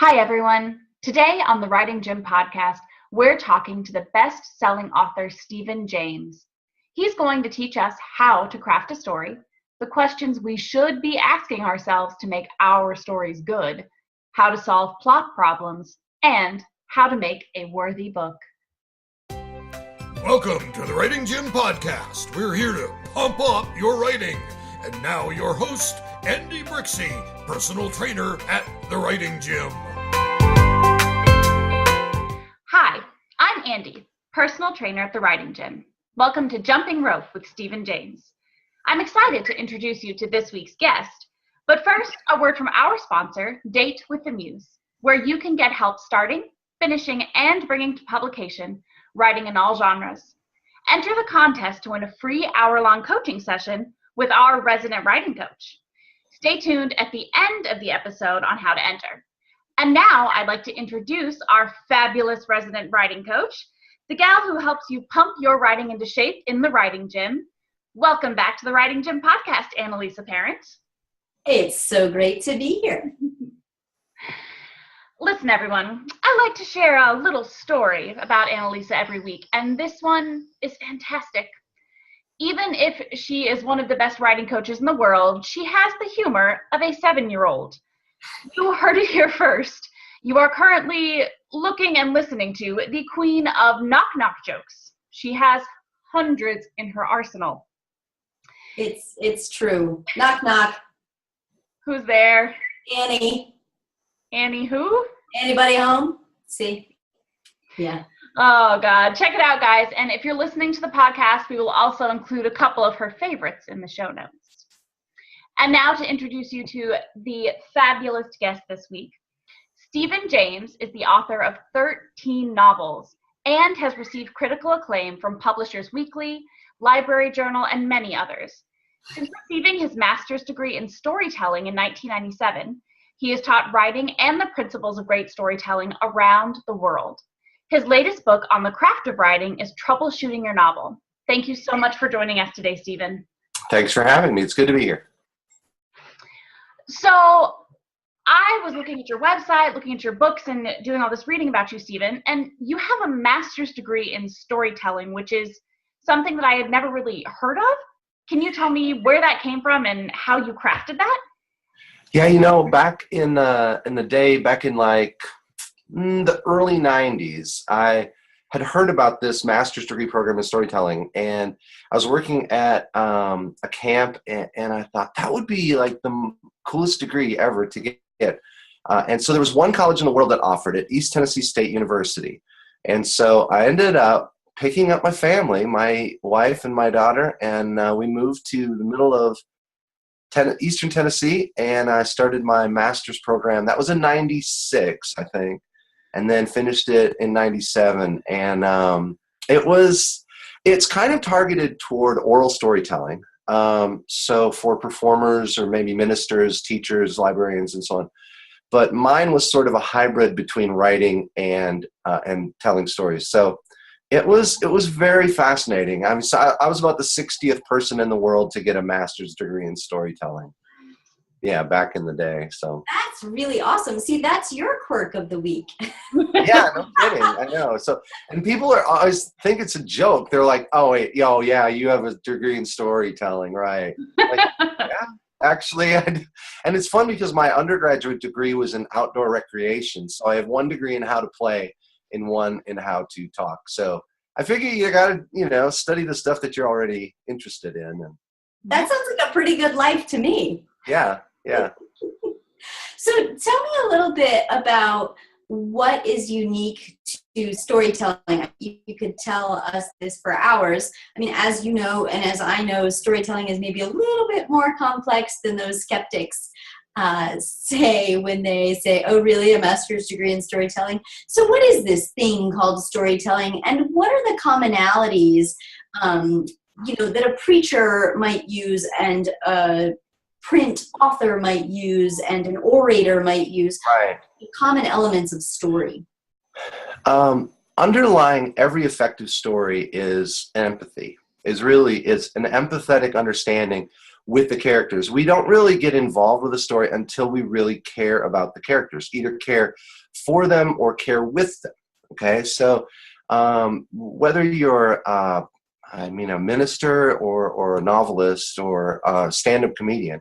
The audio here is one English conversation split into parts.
Hi, everyone. Today on the Writing Gym podcast, we're talking to the best-selling author, Stephen James. He's going to teach us how to craft a story, the questions we should be asking ourselves to make our stories good, how to solve plot problems, and how to make a worthy book. Welcome to the Writing Gym podcast. We're here to pump up your writing. And now your host, Andy Brixey, personal trainer at the Writing Gym. Hi, I'm Andy, personal trainer at the Writing Gym. Welcome to Jumping Rope with Stephen James. I'm excited to introduce you to this week's guest. But first, a word from our sponsor, Date with the Muse, where you can get help starting, finishing, and bringing to publication writing in all genres. Enter the contest to win a free hour-long coaching session with our resident writing coach. Stay tuned at the end of the episode on how to enter. And now I'd like to introduce our fabulous resident writing coach, the gal who helps you pump your writing into shape in the Writing Gym. Welcome back to the Writing Gym podcast, Annalisa Parent. It's so great to be here. Listen, everyone, I like to share a little story about Annalisa every week, and this one is fantastic. Even if she is one of the best writing coaches in the world, she has the humor of a 7-year-old. You heard it here first. You are currently looking and listening to the queen of knock-knock jokes. She has hundreds in her arsenal. It's true. Knock, knock. Who's there? Annie. Annie who? Anybody home? See? Yeah. Oh, God. Check it out, guys. And if you're listening to the podcast, we will also include a couple of her favorites in the show notes. And now to introduce you to the fabulous guest this week. Stephen James is the author of 13 novels and has received critical acclaim from Publishers Weekly, Library Journal, and many others. Since receiving his master's degree in storytelling in 1997, he has taught writing and the principles of great storytelling around the world. His latest book on the craft of writing is Troubleshooting Your Novel. Thank you so much for joining us today, Stephen. Thanks for having me. It's good to be here. So I was looking at your website, looking at your books, and doing all this reading about you, Stephen, and you have a master's degree in storytelling, which is something that I had never really heard of. Can you tell me where that came from and how you crafted that? Yeah, back in the day, back in the early 90s, I had heard about this master's degree program in storytelling, and I was working at a camp, and I thought that would be like the coolest degree ever to get. And so there was one college in the world that offered it, East Tennessee State University. And so I ended up picking up my family, my wife and my daughter, and we moved to the middle of Eastern Tennessee, and I started my master's program. That was in 96, I think, and then finished it in 97. And it's kind of targeted toward oral storytelling. So for performers or maybe ministers, teachers, librarians, and so on. But mine was sort of a hybrid between writing and telling stories. So it was very fascinating. I was about the 60th person in the world to get a master's degree in storytelling. Yeah, back in the day. So That's really awesome. See, that's your quirk of the week. yeah, no kidding. I know. So, and people are always think it's a joke. They're like, "Oh, wait, yeah, you have a degree in storytelling, right?" Like, yeah, actually, and it's fun because my undergraduate degree was in outdoor recreation. So I have one degree in how to play and one in how to talk. So I figure you got to, study the stuff that you're already interested in. And That sounds like a pretty good life to me. yeah. So tell me a little bit about what is unique to storytelling. You could tell us this for hours. I mean, as you know, and as I know, storytelling is maybe a little bit more complex than those skeptics say when they say, oh, really, a master's degree in storytelling? So what is this thing called storytelling, and what are the commonalities, that a preacher might use and a print author might use and an orator might use? Right. Common elements of story. Underlying every effective story is empathy. Is an empathetic understanding with the characters. We don't really get involved with the story until we really care about the characters, either care for them or care with them. Okay, so whether you're a minister or a novelist or a stand-up comedian,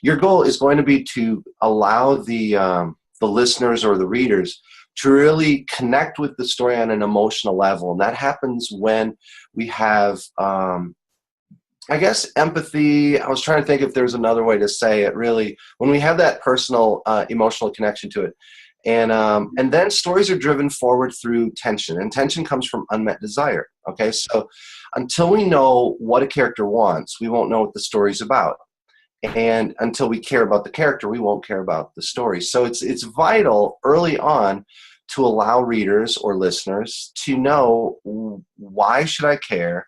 your goal is going to be to allow the listeners or the readers to really connect with the story on an emotional level. And that happens when we have, empathy. I was trying to think if there's another way to say it, really, when we have that personal, emotional connection to it. And then stories are driven forward through tension, and tension comes from unmet desire. Okay, so until we know what a character wants, we won't know what the story's about. And until we care about the character, we won't care about the story. So it's vital early on to allow readers or listeners to know, why should I care?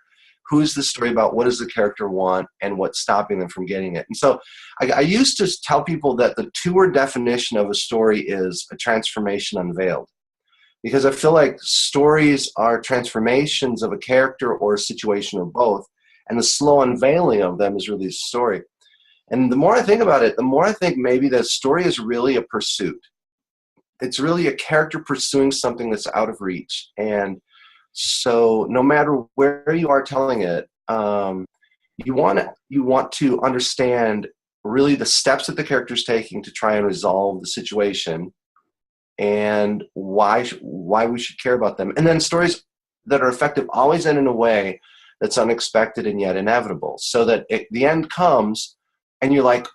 Who's the story about? What does the character want? And what's stopping them from getting it? And so I used to tell people that the two-word definition of a story is a transformation unveiled. Because I feel like stories are transformations of a character or a situation or both. And the slow unveiling of them is really a story. And the more I think about it, the more I think maybe the story is really a pursuit. It's really a character pursuing something that's out of reach. And so no matter where you are telling it, you want to understand really the steps that the character's taking to try and resolve the situation and why we should care about them. And then stories that are effective always end in a way that's unexpected and yet inevitable, so that the end comes and you're like,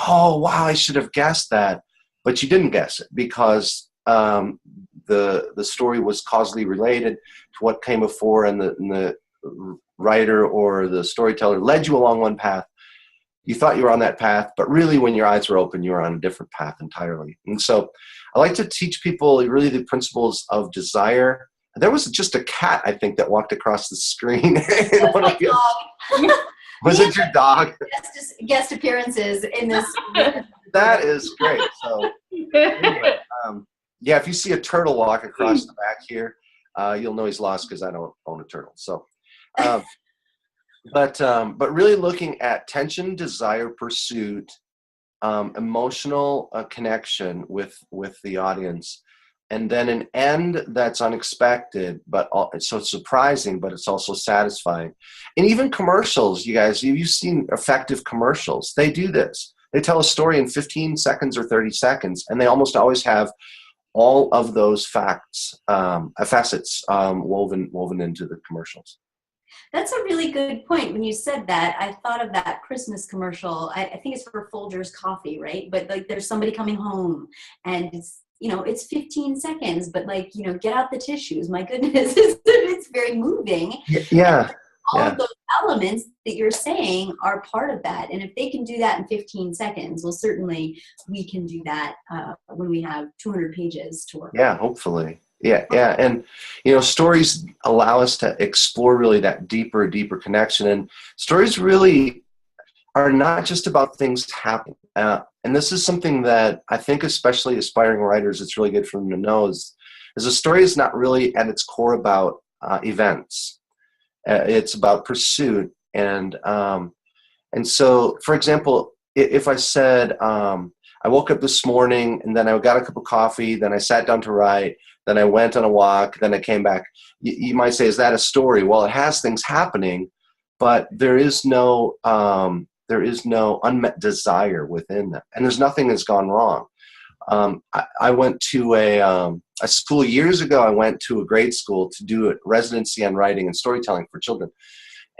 oh, wow, I should have guessed that. But you didn't guess it because the story was causally related to what came before, and the writer or the storyteller led you along one path. You thought you were on that path, but really when your eyes were open, you were on a different path entirely. And so I like to teach people really the principles of desire. There was just a cat, I think, that walked across the screen. My dog. Was it your dog? Guest appearances in this. That is great. So anyway, if you see a turtle walk across the back here, you'll know he's lost because I don't own a turtle. So, but really looking at tension, desire, pursuit, emotional connection with the audience, and then an end that's unexpected, but so it's surprising, but it's also satisfying. And even commercials, you guys, you've seen effective commercials. They do this. They tell a story in 15 seconds or 30 seconds, and they almost always have all of those facets woven into the commercials. That's a really good point. When you said that, I thought of that Christmas commercial. I think it's for Folgers coffee, right? But like, there's somebody coming home, and it's 15 seconds, but get out the tissues. My goodness, it's very moving. Yeah. All of those elements that you're saying are part of that. And if they can do that in 15 seconds, well, certainly we can do that when we have 200 pages to work. Yeah, hopefully. Yeah. And, stories allow us to explore really that deeper connection. And stories really are not just about things happening. And this is something that I think especially aspiring writers, it's really good for them to know is a story is not really at its core about events. It's about pursuit. And so, for example, if I said, I woke up this morning and then I got a cup of coffee, then I sat down to write, then I went on a walk, then I came back. You might say, is that a story? Well, it has things happening, but there is no unmet desire within them. And there's nothing that's gone wrong. I went to a school years ago. I went to a grade school to do a residency on writing and storytelling for children.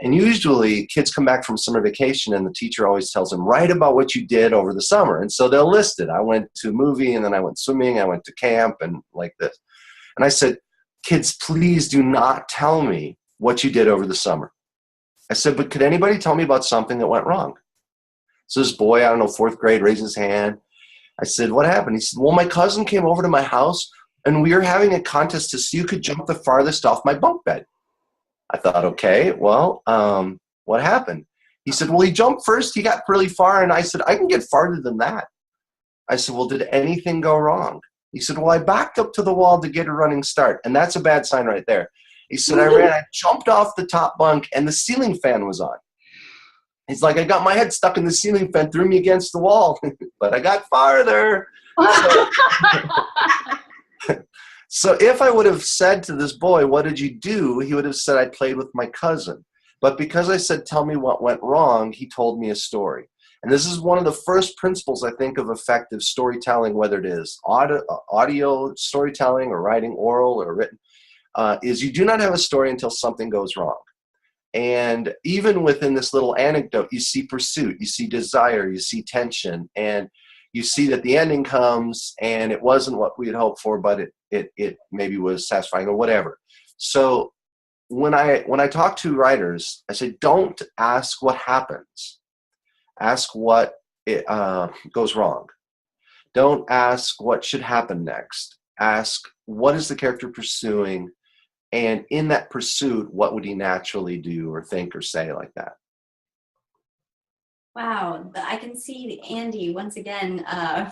And usually kids come back from summer vacation and the teacher always tells them, write about what you did over the summer. And so they'll list it. I went to a movie, and then I went swimming, I went to camp, and like this. And I said, kids, please do not tell me what you did over the summer. I said, but could anybody tell me about something that went wrong? So this boy, I don't know, 4th grade, raised his hand. I said, what happened? He said, well, my cousin came over to my house and we were having a contest to see who could jump the farthest off my bunk bed. I thought, okay, well, what happened? He said, well, he jumped first. He got really far. And I said, I can get farther than that. I said, well, did anything go wrong? He said, well, I backed up to the wall to get a running start. And that's a bad sign right there. He said, I jumped off the top bunk and the ceiling fan was on. He's like, I got my head stuck in the ceiling fan, threw me against the wall, but I got farther. So if I would have said to this boy, what did you do? He would have said, I played with my cousin. But because I said, tell me what went wrong, he told me a story. And this is one of the first principles, I think, of effective storytelling, whether it is audio storytelling or writing oral or written, is you do not have a story until something goes wrong. And even within this little anecdote, you see pursuit, you see desire, you see tension, and you see that the ending comes and it wasn't what we had hoped for, but it maybe was satisfying or whatever. So when I talk to writers, I say, don't ask what happens. Ask what goes wrong. Don't ask what should happen next. Ask, what is the character pursuing? And in that pursuit, what would he naturally do or think or say, like that? Wow, I can see Andy once again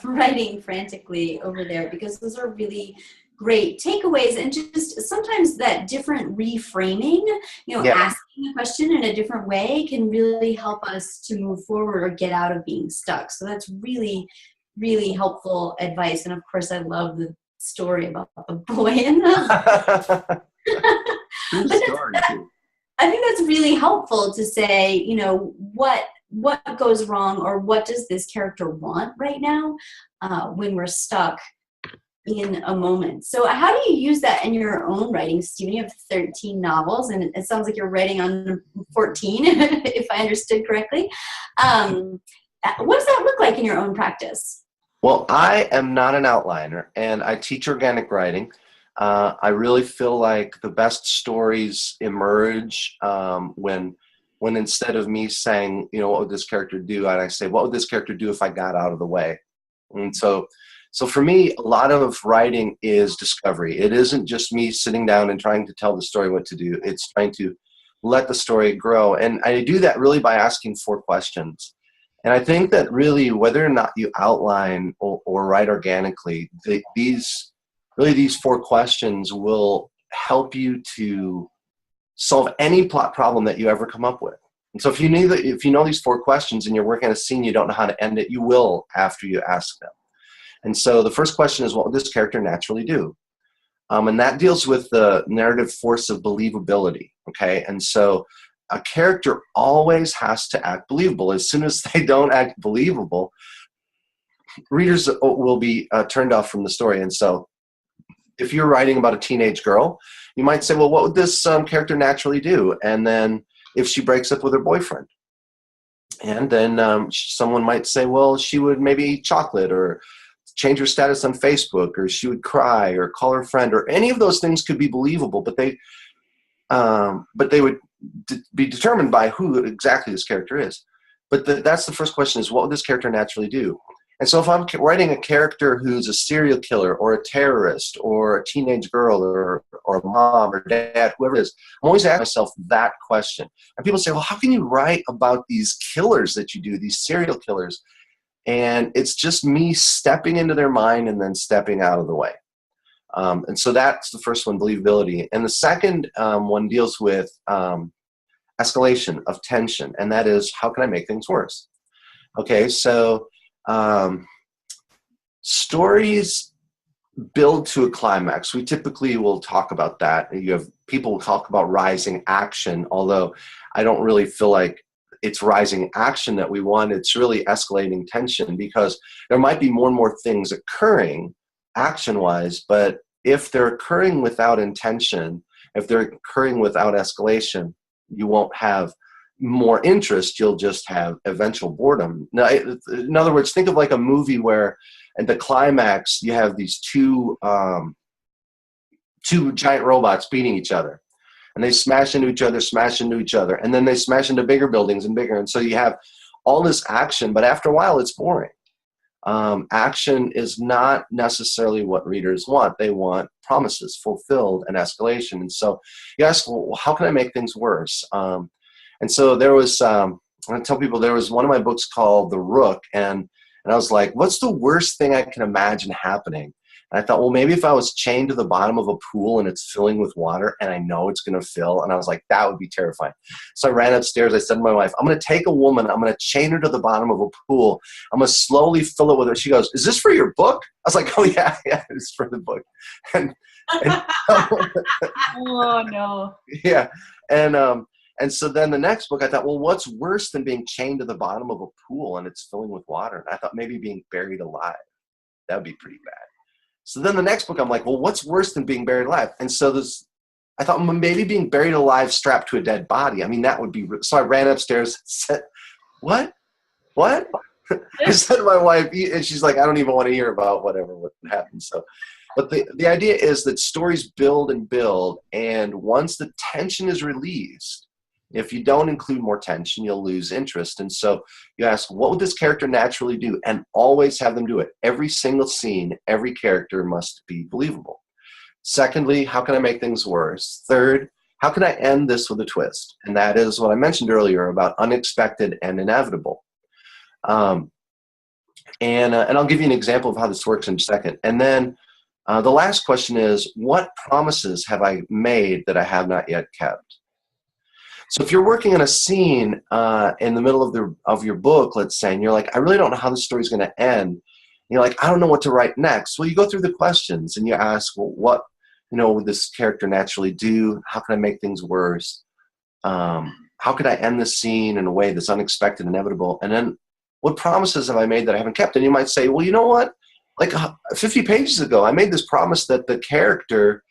writing frantically over there, because those are really great takeaways, and just sometimes that different reframing, asking a question in a different way can really help us to move forward or get out of being stuck. So that's really, really helpful advice. And of course, I love the story about the boy in the I think that's really helpful to say, what goes wrong, or what does this character want right now when we're stuck in a moment. So how do you use that in your own writing, Stephen? You have 13 novels, and it sounds like you're writing on 14, if I understood correctly. What does that look like in your own practice? Well, I am not an outliner, and I teach organic writing. I really feel like the best stories emerge when instead of me saying, what would this character do, and I say, what would this character do if I got out of the way? And so for me, a lot of writing is discovery. It isn't just me sitting down and trying to tell the story what to do. It's trying to let the story grow. And I do that really by asking 4 questions. And I think that really, whether or not you outline or write organically, these 4 questions will help you to solve any plot problem that you ever come up with. And so if you know these 4 questions and you're working on a scene, you don't know how to end it, you will after you ask them. And so the first question is, what would this character naturally do? And that deals with the narrative force of believability, okay? And so a character always has to act believable. As soon as they don't act believable, readers will be turned off from the story. And so if you're writing about a teenage girl, you might say, well, what would this character naturally do? And then if she breaks up with her boyfriend, and then someone might say, well, she would maybe eat chocolate or change her status on Facebook, or she would cry or call her friend, or any of those things could be believable, but they would be determined by who exactly this character is. But that's the first question, is what would this character naturally do? And so if I'm writing a character who's a serial killer or a terrorist or a teenage girl or a mom or dad, whoever it is, I'm always asking myself that question. And people say, well, how can you write about these killers that you do, these serial killers? And it's just me stepping into their mind and then stepping out of the way. And so that's the first one, believability. And the second one deals with escalation of tension, and that is, how can I make things worse? Okay, so stories build to a climax. We typically will talk about that. People will talk about rising action, although I don't really feel like it's rising action that we want. It's really escalating tension, because there might be more and more things occurring action-wise, but if they're occurring without intention, if they're occurring without escalation, you won't have more interest, you'll just have eventual boredom. Now, in other words, think of like a movie where at the climax you have these two giant robots beating each other, and they smash into each other, and then they smash into bigger buildings and bigger, and so you have all this action, but after a while it's boring. Action is not necessarily what readers want. They want promises fulfilled and escalation. And so you ask, well, how can I make things worse? And so there was, I tell people, there was one of my books called The Rook, and I was like, what's the worst thing I can imagine happening? And I thought, well, maybe if I was chained to the bottom of a pool and it's filling with water and I know it's going to fill, and I was like, that would be terrifying. So I ran upstairs. I said to my wife, I'm going to take a woman. I'm going to chain her to the bottom of a pool. I'm going to slowly fill it with her. She goes, is this for your book? I was like, oh, yeah, it's for the book. And Oh, no. yeah. And so then the next book, I thought, well, what's worse than being chained to the bottom of a pool and it's filling with water? And I thought maybe being buried alive. That would be pretty bad. So then the next book, I'm like, well, what's worse than being buried alive? And so I thought maybe being buried alive strapped to a dead body. I mean, that would be, so I ran upstairs and said, what? I said to my wife, and she's like, I don't even want to hear about what happened. So, but the idea is that stories build and build. And once the tension is released, if you don't include more tension, you'll lose interest. And so you ask, what would this character naturally do? And always have them do it. Every single scene, every character must be believable. Secondly, how can I make things worse? Third, how can I end this with a twist? And that is what I mentioned earlier about unexpected and inevitable. And I'll give you an example of how this works in a second. And then the last question is, what promises have I made that I have not yet kept? So if you're working on a scene in the middle of your book, let's say, and you're like, I really don't know how the story's going to end. And you're like, I don't know what to write next. Well, you go through the questions and you ask, well, what would this character naturally do? How can I make things worse? How could I end the scene in a way that's unexpected, inevitable? And then what promises have I made that I haven't kept? And you might say, well, you know what? Like 50 pages ago, I made this promise that the character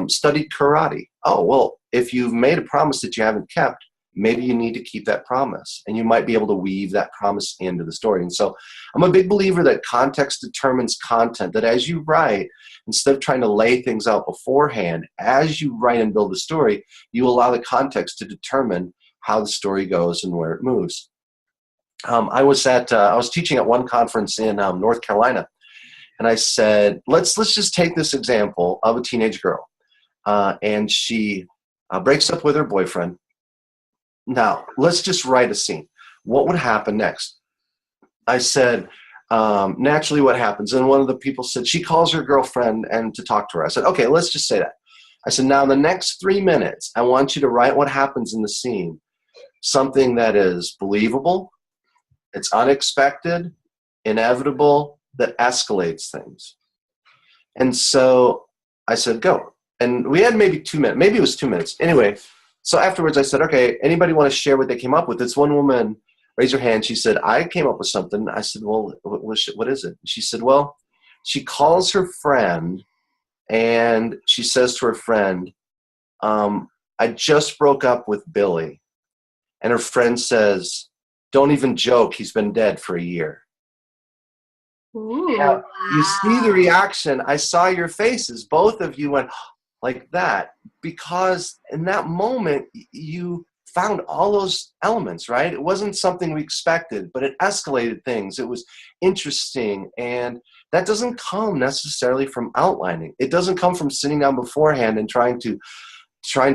studied karate. Oh, well, if you've made a promise that you haven't kept, maybe you need to keep that promise. And you might be able to weave that promise into the story. And so I'm a big believer that context determines content, that as you write, instead of trying to lay things out beforehand, as you write and build the story, you allow the context to determine how the story goes and where it moves. I was teaching at one conference in North Carolina, and I said, let's just take this example of a teenage girl, and she breaks up with her boyfriend. Now, let's just write a scene. What would happen next? I said, naturally what happens? And one of the people said, she calls her girlfriend and to talk to her. I said, okay, let's just say that. I said, now the next 3 minutes, I want you to write what happens in the scene. Something that is believable, it's unexpected, inevitable, that escalates things. And so I said, go. And we had maybe 2 minutes. Maybe it was 2 minutes. Anyway, so afterwards I said, okay, anybody want to share what they came up with? This one woman raised her hand. She said, I came up with something. I said, well, what is it? She said, well, she calls her friend and she says to her friend, I just broke up with Billy. And her friend says, don't even joke. He's been dead for a year. Ooh. Now, you see the reaction. I saw your faces. Both of you went like that because in that moment you found all those elements, right? It wasn't something we expected, but it escalated things. It was interesting. And that doesn't come necessarily from outlining. It doesn't come from sitting down beforehand and trying to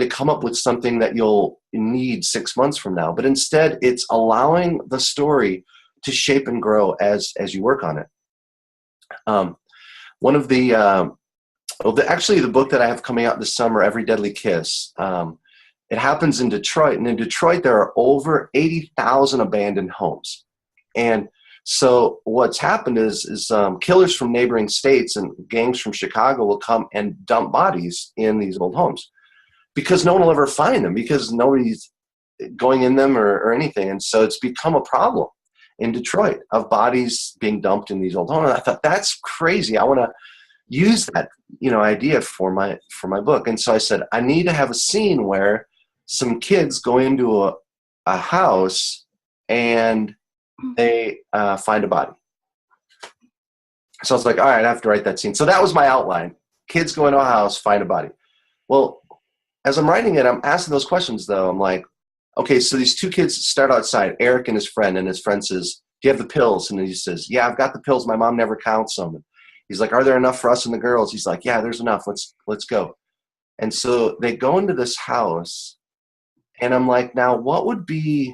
come up with something that you'll need 6 months from now. But instead, it's allowing the story to shape and grow as you work on it. One of the actually the book that I have coming out this summer, Every Deadly Kiss, it happens in Detroit. And in Detroit, there are over 80,000 abandoned homes. And so what's happened is killers from neighboring states and gangs from Chicago will come and dump bodies in these old homes because no one will ever find them because nobody's going in them or anything. And so it's become a problem in Detroit of bodies being dumped in these old homes. And I thought, that's crazy. I want to use that, idea for my book. And so I said, I need to have a scene where some kids go into a house and they find a body. So I was like, all right, I have to write that scene. So that was my outline. Kids go into a house, find a body. Well, as I'm writing it, I'm asking those questions, though. I'm like, okay, so these two kids start outside, Eric and his friend says, do you have the pills? And he says, yeah, I've got the pills. My mom never counts them. And he's like, are there enough for us and the girls? He's like, yeah, there's enough. Let's go. And so they go into this house, and I'm like, now what would be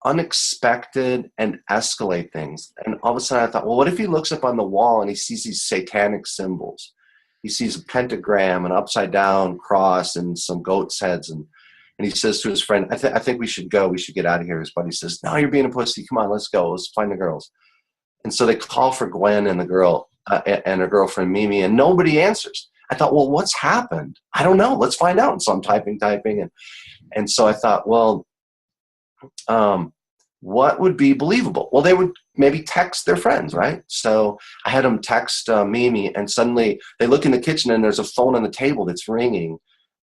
unexpected and escalate things. And all of a sudden I thought, well, what if he looks up on the wall and he sees these satanic symbols? He sees a pentagram, an upside down cross, and some goat's heads. And he says to his friend, I think we should go. We should get out of here. His buddy says, no, you're being a pussy. Come on, let's go. Let's find the girls. And so they call for Gwen and the girl and her girlfriend Mimi, and nobody answers. I thought, well, what's happened? I don't know. Let's find out. And so I'm typing. And so I thought, well, what would be believable? Well, they would maybe text their friends, right? So I had them text Mimi, and suddenly they look in the kitchen and there's a phone on the table that's ringing,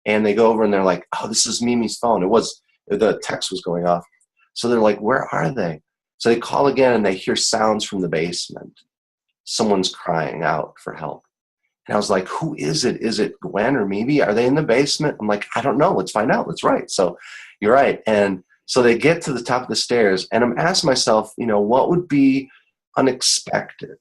and they go over and they're like, oh, this is Mimi's phone. The text was going off. So they're like, where are they? So they call again and they hear sounds from the basement. Someone's crying out for help. And I was like, who is it? Is it Gwen or Mimi? Are they in the basement? I'm like, I don't know. Let's find out. That's right. So you're right. And so they get to the top of the stairs, and I'm asking myself, what would be unexpected?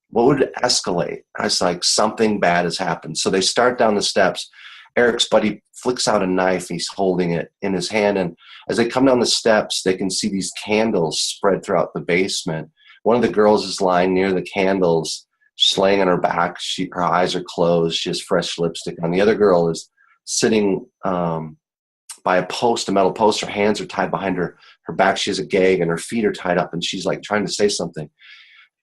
What would escalate? I was like, something bad has happened. So they start down the steps. Eric's buddy flicks out a knife. He's holding it in his hand. And as they come down the steps, they can see these candles spread throughout the basement. One of the girls is lying near the candles. She's laying on her back. Her eyes are closed. She has fresh lipstick on. The other girl is sitting by a metal post. Her hands are tied behind her back. She has a gag, and her feet are tied up, and she's like trying to say something.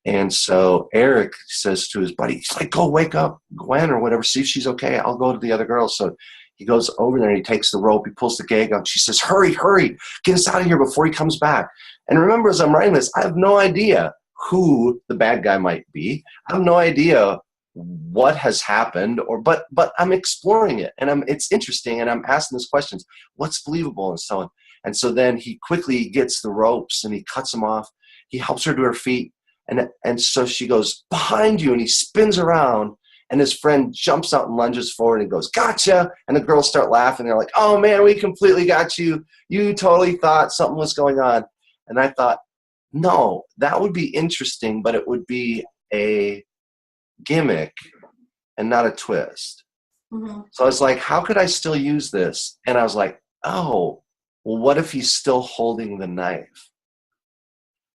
And so Eric says to his buddy, he's like, go wake up Gwen or whatever, see if she's okay. I'll go to the other girls. So he goes over there and he takes the rope. He pulls the gag out. She says, hurry, get us out of here before he comes back. And remember, as I'm writing this, I have no idea who the bad guy might be. I have no idea what has happened, but I'm exploring it, and it's interesting, and I'm asking these questions. What's believable, and so on. And so then he quickly gets the ropes and he cuts them off. He helps her to her feet, and so she goes, behind you, and he spins around, and his friend jumps out and lunges forward and goes, gotcha. And the girls start laughing. They're like, oh man, we completely got you. You totally thought something was going on. And I thought, no, that would be interesting, but it would be a gimmick and not a twist. Mm-hmm. So I was like, how could I still use this? And I was like, oh, well, what if he's still holding the knife?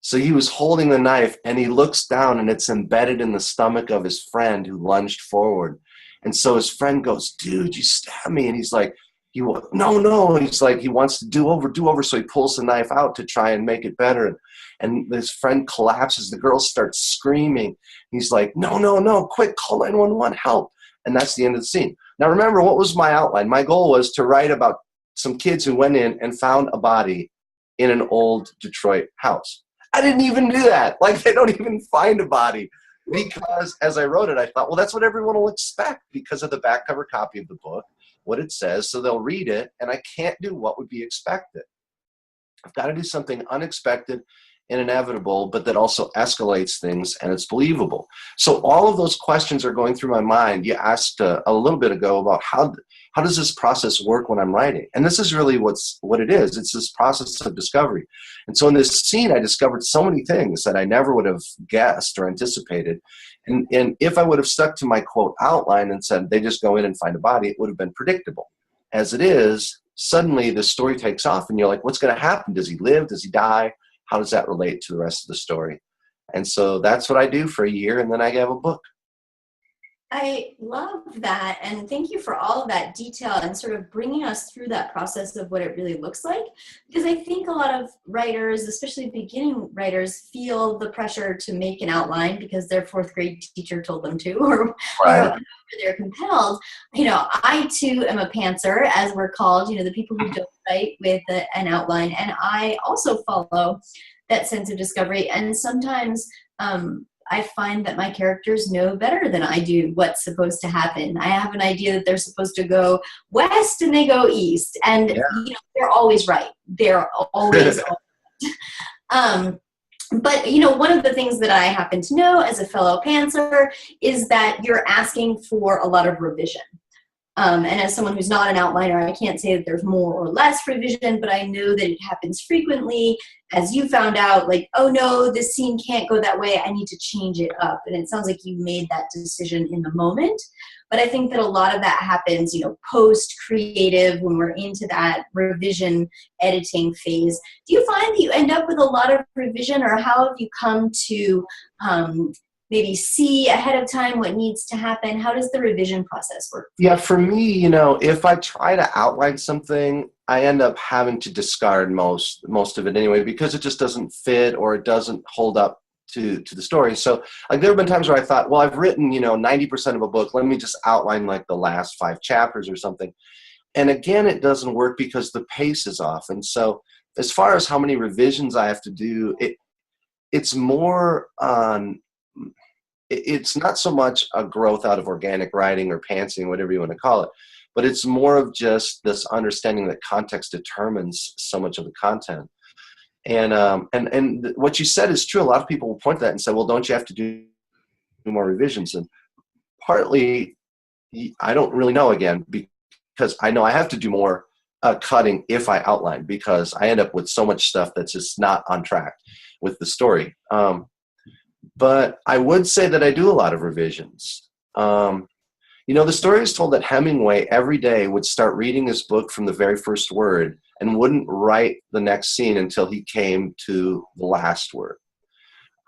So he was holding the knife, and he looks down, and it's embedded in the stomach of his friend who lunged forward. And so his friend goes, dude, you stabbed me. And he's like, no. He's like, he wants to do over. So he pulls the knife out to try and make it better. And his friend collapses. The girl starts screaming. He's like, no, quick, call 911, help. And that's the end of the scene. Now, remember, what was my outline? My goal was to write about some kids who went in and found a body in an old Detroit house. I didn't even do that. Like, they don't even find a body. Because as I wrote it, I thought, well, that's what everyone will expect because of the back cover copy of the book, what it says. So they'll read it, and I can't do what would be expected. I've got to do something unexpected and inevitable, but that also escalates things, and it's believable. So all of those questions are going through my mind. You asked a little bit ago about how does this process work when I'm writing? And this is really what it is. It's this process of discovery. And so in this scene, I discovered so many things that I never would have guessed or anticipated. And if I would have stuck to my quote outline and said, they just go in and find a body, it would have been predictable. As it is, suddenly the story takes off, and you're like, what's going to happen? Does he live? Does he die? How does that relate to the rest of the story? And so that's what I do for a year, and then I have a book. I love that, and thank you for all of that detail and sort of bringing us through that process of what it really looks like, because I think a lot of writers, especially beginning writers, feel the pressure to make an outline because their fourth grade teacher told them to, or they're compelled. I too am a pantser, as we're called, the people who don't write with an outline, and I also follow that sense of discovery, and sometimes I find that my characters know better than I do what's supposed to happen. I have an idea that they're supposed to go west and they go east. And they're always right. They're always right. But, one of the things that I happen to know as a fellow pantser is that you're asking for a lot of revision. And as someone who's not an outliner, I can't say that there's more or less revision, but I know that it happens frequently. As you found out, like, oh no, this scene can't go that way, I need to change it up. And it sounds like you made that decision in the moment. But I think that a lot of that happens, post-creative, when we're into that revision editing phase. Do you find that you end up with a lot of revision, or how have you come to maybe see ahead of time what needs to happen? How does the revision process work? Yeah, for me, if I try to outline something, I end up having to discard most of it anyway, because it just doesn't fit or it doesn't hold up to the story. So like there have been times where I thought, well, I've written, 90% of a book. Let me just outline like the last 5 chapters or something. And again, it doesn't work because the pace is off. And so as far as how many revisions I have to do, it's more on, it's not so much a growth out of organic writing or pantsing, whatever you want to call it, but it's more of just this understanding that context determines so much of the content. And what you said is true. A lot of people will point to that and say, well, don't you have to do more revisions? And partly, I don't really know, again, because I know I have to do more cutting if I outline, because I end up with so much stuff that's just not on track with the story. But I would say that I do a lot of revisions. The story is told that Hemingway every day would start reading his book from the very first word and wouldn't write the next scene until he came to the last word.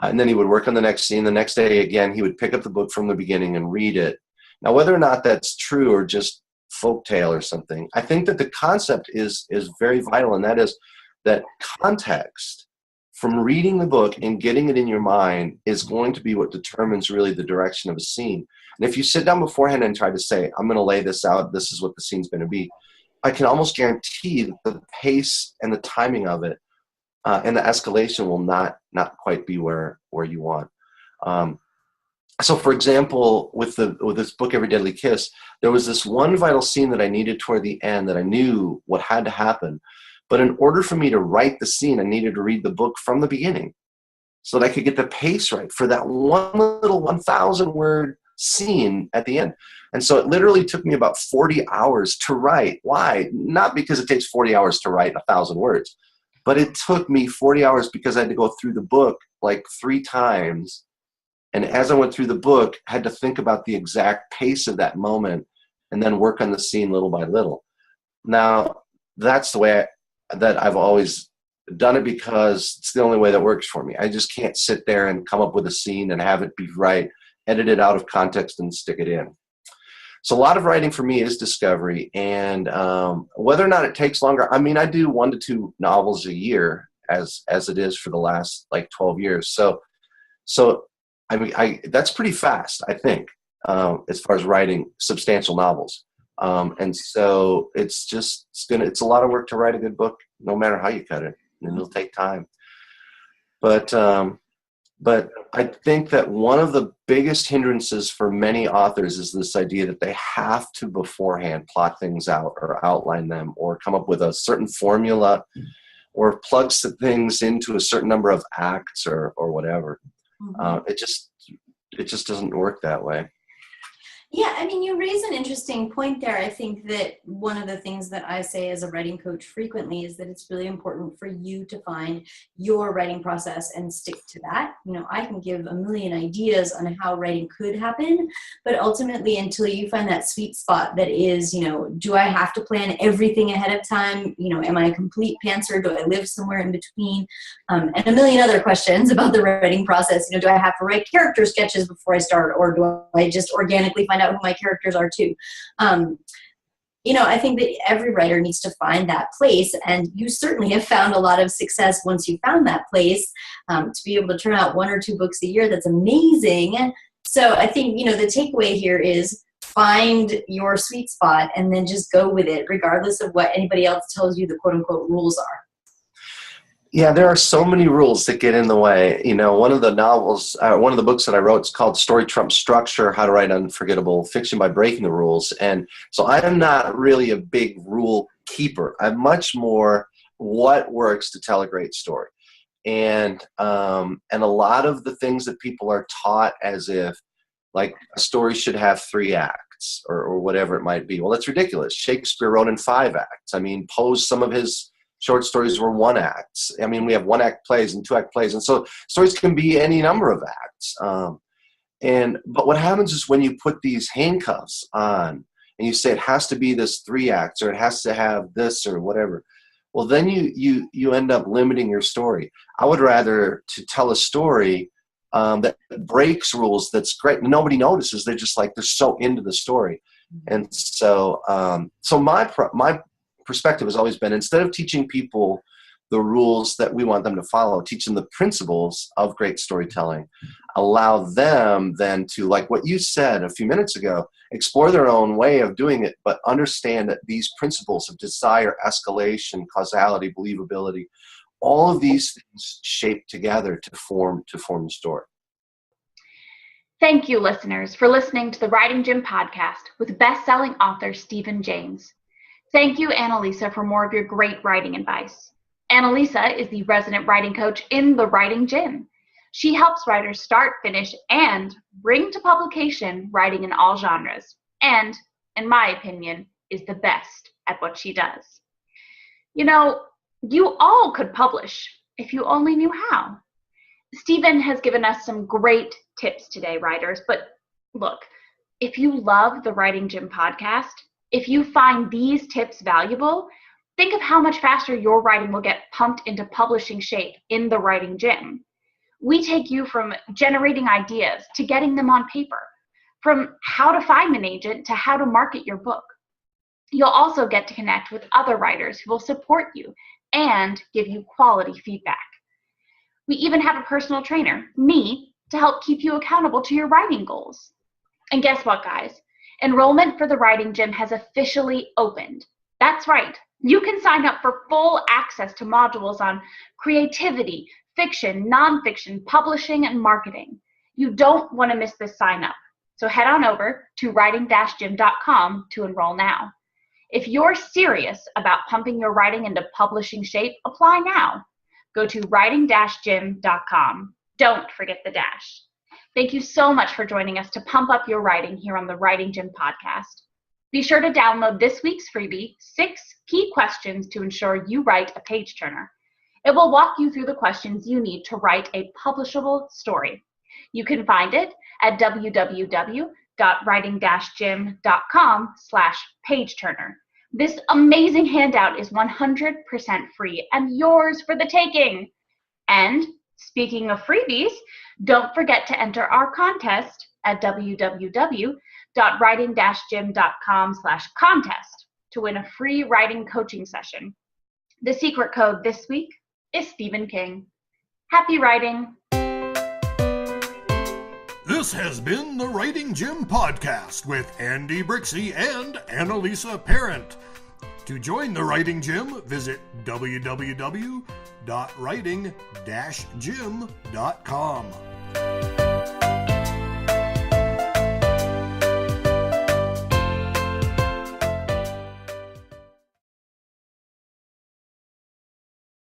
And then he would work on the next scene. The next day, again, he would pick up the book from the beginning and read it. Now, whether or not that's true or just folktale or something, I think that the concept is very vital, and that is that context from reading the book and getting it in your mind is going to be what determines really the direction of a scene. And if you sit down beforehand and try to say, I'm going to lay this out, this is what the scene's going to be, I can almost guarantee that the pace and the timing of it and the escalation will not quite be where you want. So for example, with this book, Every Deadly Kiss, there was this one vital scene that I needed toward the end that I knew what had to happen. But in order for me to write the scene, I needed to read the book from the beginning so that I could get the pace right for that one little 1,000-word scene at the end. And so it literally took me about 40 hours to write. Why? Not because it takes 40 hours to write 1,000 words, but it took me 40 hours because I had to go through the book like 3 times. And as I went through the book, I had to think about the exact pace of that moment and then work on the scene little by little. Now, that's the way that I've always done it, because it's the only way that works for me. I just can't sit there and come up with a scene and have it be right, edit it out of context and stick it in. So a lot of writing for me is discovery, and whether or not it takes longer, I mean, I do 1 to 2 novels a year as it is for the last like 12 years. So I mean, that's pretty fast, I think, as far as writing substantial novels. And so it's a lot of work to write a good book, no matter how you cut it, and it'll take time. But I think that one of the biggest hindrances for many authors is this idea that they have to beforehand plot things out or outline them or come up with a certain formula or plug things into a certain number of acts or whatever. Mm-hmm. It just doesn't work that way. Yeah, I mean, you raise an interesting point there. I think that one of the things that I say as a writing coach frequently is that it's really important for you to find your writing process and stick to that. I can give a million ideas on how writing could happen, but ultimately until you find that sweet spot that is, do I have to plan everything ahead of time? Am I a complete pantser? Do I live somewhere in between? And a million other questions about the writing process. Do I have to write character sketches before I start, or do I just organically find out who my characters are too? I think that every writer needs to find that place, and you certainly have found a lot of success once you found that place. To be able to turn out 1 or 2 books a year, that's amazing. So I think, the takeaway here is find your sweet spot and then just go with it, regardless of what anybody else tells you the quote-unquote rules are. Yeah, there are so many rules that get in the way. One of the books that I wrote is called Story Trumps Structure, How to Write Unforgettable Fiction by Breaking the Rules. And so I am not really a big rule keeper. I'm much more what works to tell a great story. And a lot of the things that people are taught as if like a story should have 3 acts acts or whatever it might be. Well, that's ridiculous. Shakespeare wrote in 5 acts. I mean, Poe's, some of his short stories were 1 acts. I mean, we have 1 act plays and 2 act plays. And so stories can be any number of acts. But what happens is when you put these handcuffs on and you say it has to be this 3 acts or it has to have this or whatever, well, then you end up limiting your story. I would rather to tell a story that breaks rules, that's great. Nobody notices. They're just like, they're so into the story. And so my perspective has always been, instead of teaching people the rules that we want them to follow, teach them the principles of great storytelling, allow them then to, like what you said a few minutes ago, explore their own way of doing it, but understand that these principles of desire, escalation, causality, believability, all of these things shape together to form the story. Thank you, listeners, for listening to the Writing Gym podcast with best-selling author Stephen James. Thank you, Annalisa, for more of your great writing advice. Annalisa is the resident writing coach in the Writing Gym. She helps writers start, finish, and bring to publication writing in all genres, and, in my opinion, is the best at what she does. You know, you all could publish if you only knew how. Stephen has given us some great tips today, writers, but look, if you love the Writing Gym podcast, if you find these tips valuable, think of how much faster your writing will get pumped into publishing shape in the Writing Gym. We take you from generating ideas to getting them on paper, from how to find an agent to how to market your book. You'll also get to connect with other writers who will support you and give you quality feedback. We even have a personal trainer, me, to help keep you accountable to your writing goals. And guess what, guys? Enrollment for the Writing Gym has officially opened. That's right. You can sign up for full access to modules on creativity, fiction, nonfiction, publishing, and marketing. You don't want to miss this sign up. So head on over to writing-gym.com to enroll now. If you're serious about pumping your writing into publishing shape, apply now. Go to writing-gym.com. Don't forget the dash. Thank you so much for joining us to pump up your writing here on the Writing Gym podcast. Be sure to download this week's freebie, 6 Key Questions to Ensure You Write a Page Turner. It will walk you through the questions you need to write a publishable story. You can find it at www.writing-gym.com/page-turner. This amazing handout is 100% free and yours for the taking. And speaking of freebies, don't forget to enter our contest at www.writing-gym.com/contest to win a free writing coaching session. The secret code this week is Stephen King. Happy writing. This has been the Writing Gym podcast with Andy Brixey and Annalisa Parent. To join the Writing Gym, visit www.writing-gym.com.